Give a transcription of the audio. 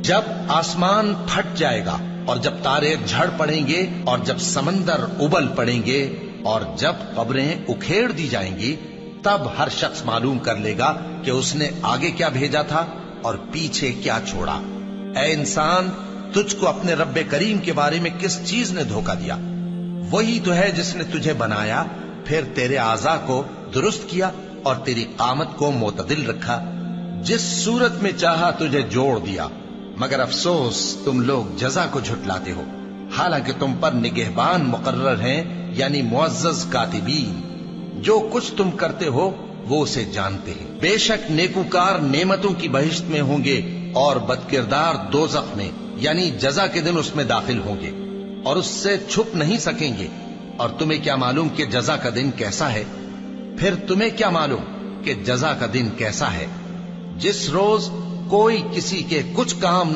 جب آسمان پھٹ جائے گا اور جب تارے جھڑ پڑیں گے اور جب سمندر ابل پڑیں گے اور جب قبریں اکھیڑ دی جائیں گی، تب ہر شخص معلوم کر لے گا کہ اس نے آگے کیا بھیجا تھا اور پیچھے کیا چھوڑا۔ اے انسان، تجھ کو اپنے رب کریم کے بارے میں کس چیز نے دھوکہ دیا؟ وہی تو ہے جس نے تجھے بنایا، پھر تیرے اعضاء کو درست کیا اور تیری قامت کو معتدل رکھا، جس صورت میں چاہا تجھے جوڑ دیا۔ مگر افسوس تم لوگ جزا کو جھٹلاتے ہو، حالانکہ تم پر نگہبان مقرر ہیں، یعنی معزز کاتبین۔ جو کچھ تم کرتے ہو وہ اسے جانتے ہیں۔ بے شک نیکوکار نعمتوں کی بہشت میں ہوں گے اور بدکردار دوزخ میں، یعنی جزا کے دن اس میں داخل ہوں گے اور اس سے چھپ نہیں سکیں گے۔ اور تمہیں کیا معلوم کہ جزا کا دن کیسا ہے؟ پھر تمہیں کیا معلوم کہ جزا کا دن کیسا ہے؟ جس روز کوئی کسی کے کچھ کام